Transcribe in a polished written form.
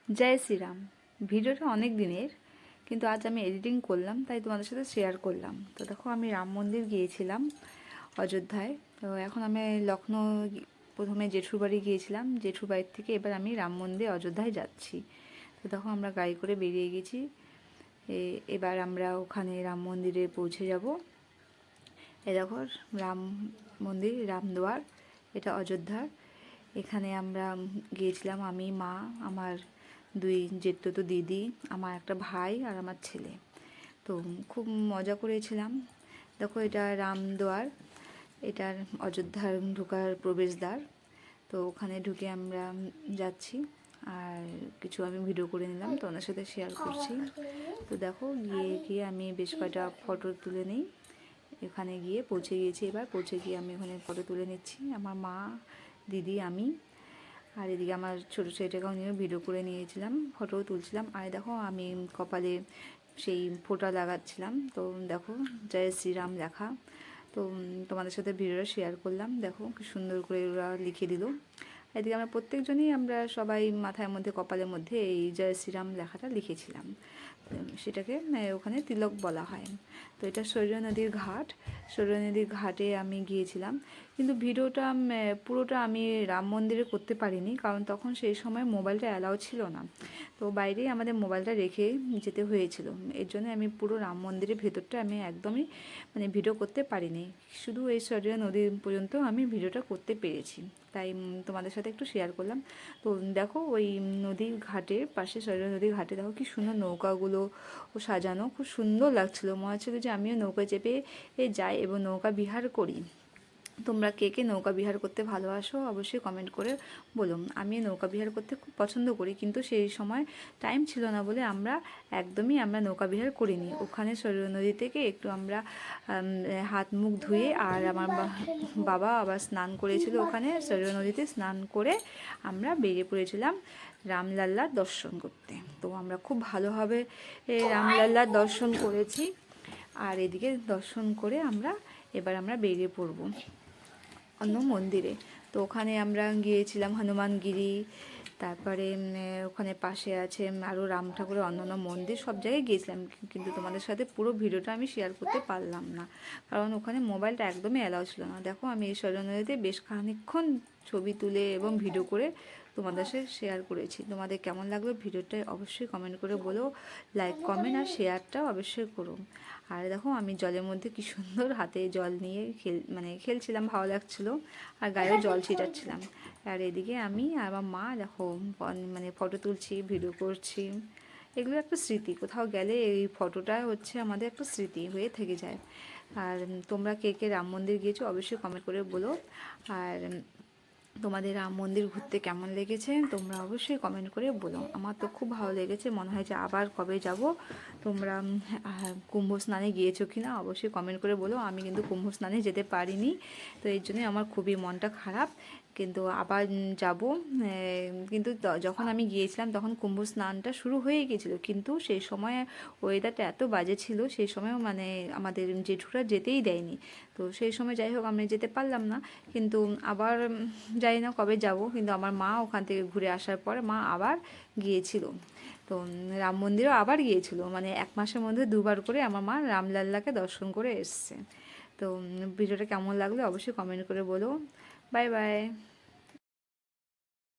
জয় শ্রীরাম। ভিডিওটা অনেক দিনের, কিন্তু আজ আমি এডিটিং করলাম, তাই তোমাদের সাথে শেয়ার করলাম। তো দেখো, আমি রাম মন্দির গিয়েছিলাম অযোধ্যায়। তো এখন আমি লখনৌ প্রথমে জেঠুর বাড়ি গিয়েছিলাম, জেঠুর বাড়ির থেকে এবার আমি রাম মন্দির অযোধ্যায় যাচ্ছি। তো দেখো, আমরা গাড়ি করে বেরিয়ে গেছি। এবার আমরা ওখানে রাম মন্দিরে পৌঁছে যাব। এ দেখো, রাম মন্দির, রামদুয়ার, এটা অযোধ্যার। এখানে আমরা গিয়েছিলাম, আমি, মা, আমার দুই জেঠতুতো দিদি, আমার একটা ভাই আর আমার ছেলে। তো খুব মজা করেছিলাম। দেখো, এটা রামদুয়ার, এটার অযোধ্যার ঢোকার প্রবেশদ্বার। তো ওখানে ঢুকে আমরা যাচ্ছি, আর কিছু আমি ভিডিও করে নিলাম, তো ওনার সাথে শেয়ার করছি। তো দেখো, গিয়ে গিয়ে আমি বেশ কয়েকটা ফটো তুলে নিই। এখানে গিয়ে পৌঁছে গিয়েছি, এবার পৌঁছে গিয়ে আমি ওখানে ফটো তুলে নিচ্ছি, আমার মা, দিদি, আমি। আর এদিকে আমার ছোটো ছেলেটাকেও নিয়ে ভিডিও করে নিয়েছিলাম, ফটোও তুলছিলাম। আর দেখো, আমি কপালে সেই ফোঁটা লাগাচ্ছিলাম। তো দেখো, জয় শ্রীরাম লেখা। তো তোমাদের সাথে ভিডিওটা শেয়ার করলাম। দেখো কি সুন্দর করে ওরা লিখে দিল। এদিকে আমরা প্রত্যেকজনই, আমরা সবাই মাথার মধ্যে, কপালের মধ্যে এই জয় শ্রীরাম লেখাটা লিখেছিলাম। সেটাকে ওখানে তিলক বলা হয়। তো এটা সরয়ূ নদীর ঘাট। সরয়ূ নদীর ঘাটে আমি গিয়েছিলাম, কিন্তু ভিডিওটা পুরোটা আমি রাম মন্দিরে করতে পারিনি, কারণ তখন সেই সময় মোবাইলটা অ্যালাউ ছিল না। তো বাইরেই আমাদের মোবাইলটা রেখে যেতে হয়েছিল। এর জন্য আমি পুরো রাম মন্দিরের ভেতরটা আমি একদমই ভিডিও করতে পারিনি। শুধু এই সরয়ূ নদী পর্যন্ত আমি ভিডিওটা করতে পেরেছি, তাই তোমাদের সাথে একটু শেয়ার করলাম। তো দেখো, ওই নদীর ঘাটের পাশে, সরয়ূ নদীর ঘাটে দেখো কি সুন্দর নৌকাগুলো সাজানো, খুব সুন্দর লাগছিলো। মনে হচ্ছিলো যে আমিও নৌকায় চেপে যাই এবং নৌকা বিহার করি। তোমরা কে কে নৌকা বিহার করতে ভালোবাসো অবশ্যই কমেন্ট করে বলো। আমি নৌকা বিহার করতে খুব পছন্দ করি, কিন্তু সেই সময় টাইম ছিল না বলে আমরা নৌকা বিহার করিনি। ওখানে সরয়ূ নদী থেকে একটু আমরা হাত মুখ ধুয়ে, আর আমার বাবা আবার স্নান করেছিল ওখানে সরয়ূ নদীতে, স্নান করে আমরা বেরিয়ে পড়েছিলাম রামলাল্লার দর্শন করতে। তো আমরা খুব ভালোভাবে রামলাল্লার দর্শন করেছি। আর এদিকে দর্শন করে এবার আমরা বেরিয়ে পড়ব অন্য মন্দিরে। তো ওখানে আমরা গিয়েছিলাম হনুমানগিরি, তারপরে ওখানে পাশে আছে আরও রাম ঠাকুরের অন্যান্য মন্দির, সব জায়গায় গিয়েছিলাম, কিন্তু তোমাদের সাথে পুরো ভিডিওটা আমি শেয়ার করতে পারলাম না, কারণ ওখানে মোবাইলটা একদমই অ্যালাউ ছিল না। দেখো, আমি এই সরয়ূ নদীতে বেশ খানিকক্ষণ ছবি তুলে এবং ভিডিও করে তোমাদের সাথে শেয়ার করেছি। তোমাদের কেমন লাগলো ভিডিওটা অবশ্যই কমেন্ট করে বলো, লাইক, কমেন্ট আর শেয়ারটাও অবশ্যই করো। আর দেখো, আমি জলের মধ্যে কি সুন্দর হাতে জল নিয়ে খেলছিলাম, ভালো লাগছিলো, আর গায়েও জল ছিটাচ্ছিলাম। আর এদিকে আমি আর আমার মা দেখো ফটো তুলছি, ভিডিও করছি। এগুলো একটা স্মৃতি, কোথাও গেলে এই ফটোটা হচ্ছে আমাদের একটা স্মৃতি হয়ে থেকে যায়। আর তোমরা কে কে রাম মন্দির গিয়েছো অবশ্যই কমেন্ট করে বলো। আর তোমাদের রাম মন্দির ঘুরতে কেমন লেগেছে তোমরা অবশ্যই কমেন্ট করে বলো। আমার তো খুব ভালো লেগেছে, মনে হয় যে আবার কবে যাব। তোমরা কুম্ভ স্নানে গিয়েছো কি না অবশ্যই কমেন্ট করে বলো। আমি কিন্তু কুম্ভ স্নানে যেতে পারিনি, তো এই জন্যই আমার খুবই মনটা খারাপ, কিন্তু আবার যাব। কিন্তু যখন আমি গিয়েছিলাম তখন কুম্ভ স্নানটা শুরু হয়ে গিয়েছিলো, কিন্তু সেই সময় ওয়েদারটা এত বাজে ছিল, সেই সময়ও আমাদের জেঠুরা যেতেই দেয়নি। তো সেই সময় যাই হোক আমি যেতে পারলাম না, কিন্তু আবার জানি না কবে যাব। কিন্তু আমার মা ওখান থেকে ঘুরে আসার পরে মা আবার গিয়েছিল, তো রাম মন্দিরও আবার গিয়েছিল, 1 মাসের মধ্যে 2বার করে আমার মা রামলাল্লাকে দর্শন করে এসছে। তো ভিডিওটা কেমন লাগলো অবশ্যই কমেন্ট করে বলো। Bye bye.